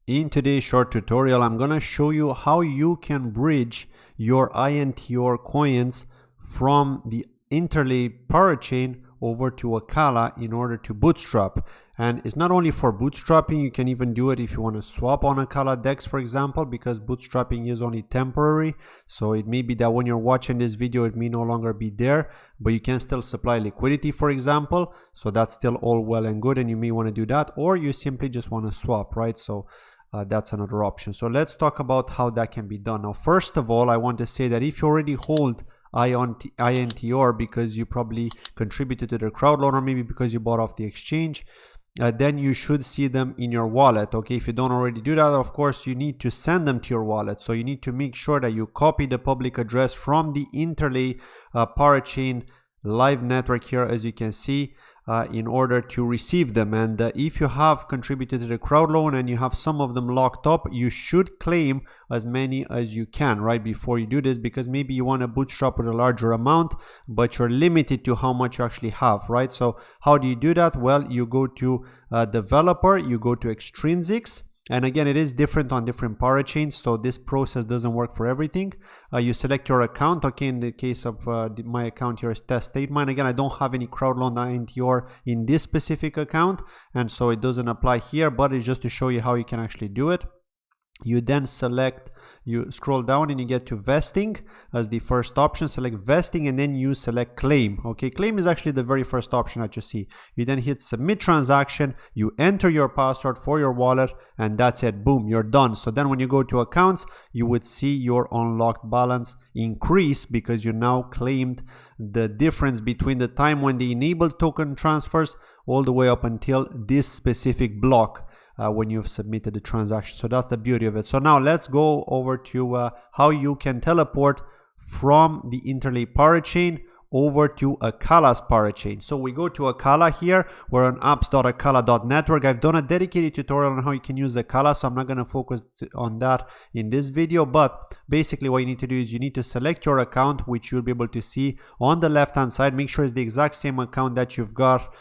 In today's short tutorial, I'm going to show you how you can bridge your INTR coins from the Interlay Parachain over to Acala in order to bootstrap. And it's not only for bootstrapping, you can even do it if you want to swap on Acala DEX, for example, because bootstrapping is only temporary. So it may be that when you're watching this video, it may no longer be there, but you can still supply liquidity, for example. So that's still all well and good, and you may want to do that, or you simply just want to swap, right? So that's another option. So let's talk about how that can be done. Now, first of all, I want to say that if you already hold INTR because you probably contributed to the crowd loan, or maybe because you bought off the exchange, then you should see them in your wallet. Okay, if you don't already do that, of course, you need to send them to your wallet. So you need to make sure that you copy the public address from the Interlay Parachain live network here, as you can see, in order to receive them. And if you have contributed to the crowd loan and you have some of them locked up, you should claim as many as you can right before you do this, because maybe you want to bootstrap with a larger amount, but you're limited to how much you actually have, right? So how do you do that? Well, you go to developer, you go to extrinsics. And again, it is different on different parachains, so this process doesn't work for everything. You select your account. Okay, in the case of my account here is test state mine. Again, I don't have any crowd loan INTR in this specific account, and so it doesn't apply here, but it's just to show you how you can actually do it. You then select, you scroll down and you get to vesting as the first option. Select vesting and then you select claim. Okay, claim is actually the very first option that you see. You then hit submit transaction, you enter your password for your wallet, and that's it. Boom, you're done. So then when you go to accounts, you would see your unlocked balance increase because you now claimed the difference between the time when the enabled token transfers all the way up until this specific block. When you've submitted the transaction. So that's the beauty of it. So now let's go over to how you can teleport from the Interlay Parachain over to Acala's Parachain. So we go to Acala here. We're on apps.acala.network. I've done a dedicated tutorial on how you can use Acala, so I'm not going to focus on that in this video. But basically what you need to do is you need to select your account, which you'll be able to see on the left hand side. Make sure it's the exact same account that you've got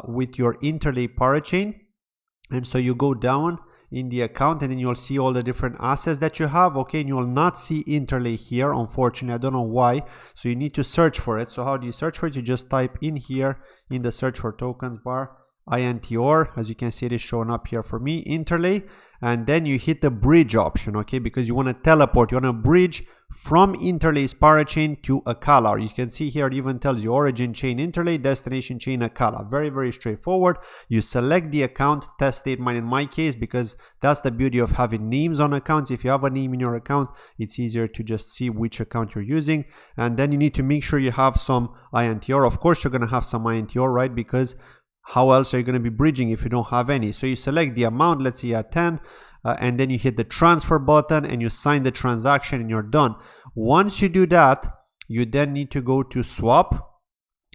with your Interlay Parachain. And so you go down in the account and then you'll see all the different assets that you have. Okay, and you will not see Interlay here, unfortunately. I don't know why. So you need to search for it. So how do you search for it? You just type in here in the search for tokens bar INTR. As you can see, it is showing up here for me, Interlay. And then you hit the bridge option, okay, because you want to teleport. You want to bridge from Interlay's parachain to Acala. You can see here it even tells you origin chain Interlay, destination chain Acala. Very, very straightforward. You select the account, test state mine in my case, because that's the beauty of having names on accounts. If you have a name in your account, it's easier to just see which account you're using. And then you need to make sure you have some INTR. Of course, you're going to have some INTR, right? Because how else are you going to be bridging if you don't have any? So you select the amount, let's say at 10, and then you hit the transfer button and you sign the transaction and you're done. Once you do that, you then need to go to swap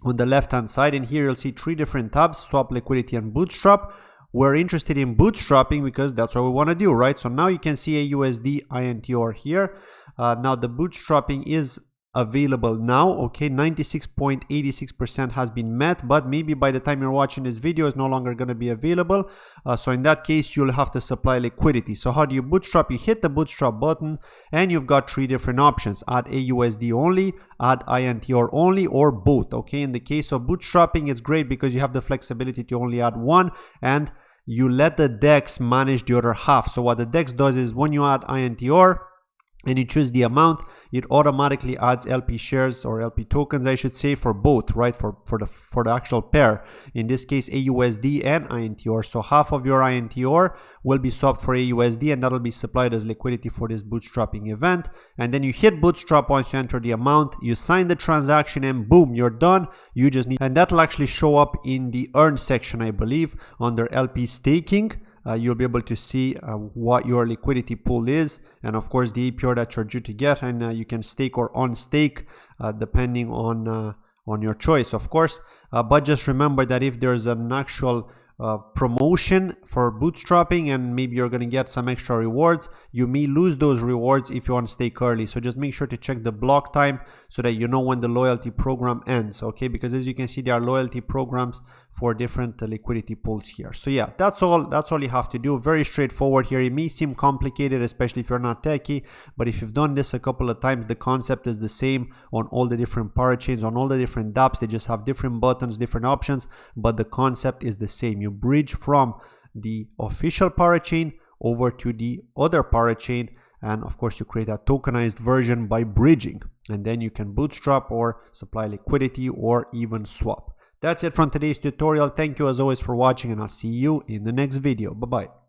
on the left hand side, and here you'll see three different tabs: swap, liquidity, and bootstrap. We're interested in bootstrapping because that's what we want to do, right? So now you can see AUSD INTR here. Now the bootstrapping is available now. Okay, 96.86% has been met, but maybe by the time you're watching this video it's no longer going to be available. So in that case, you'll have to supply liquidity. So how do you bootstrap? You hit the bootstrap button and you've got three different options: add AUSD only, add INTR only, or both. Okay, in the case of bootstrapping, it's great because you have the flexibility to only add one, and you let the DEX manage the other half. So what the DEX does is when you add INTR and you choose the amount, it automatically adds LP shares, or LP tokens, I should say, for both, right? For the actual pair. In this case, AUSD and INTR. So half of your INTR will be swapped for AUSD, and that'll be supplied as liquidity for this bootstrapping event. And then you hit bootstrap once you enter the amount, you sign the transaction, and boom, you're done. You just need, and that'll actually show up in the earn section, I believe, under LP staking. You'll be able to see what your liquidity pool is, and of course the APR that you're due to get, and you can stake or unstake depending on your choice, of course. But just remember that if there's an actual promotion for bootstrapping, and maybe you're going to get some extra rewards. You may lose those rewards if you want to stake early. So just make sure to check the block time so that you know when the loyalty program ends, okay? Because as you can see, there are loyalty programs for different liquidity pools here. So yeah, that's all you have to do. Very straightforward here. It may seem complicated, especially if you're not techie, but if you've done this a couple of times, the concept is the same on all the different parachains, on all the different dApps. They just have different buttons, different options, but the concept is the same. You bridge from the official parachain over to the other parachain, and of course you create a tokenized version by bridging, and then you can bootstrap or supply liquidity or even swap. That's it from today's tutorial. Thank you as always for watching, and I'll see you in the next video. Bye bye.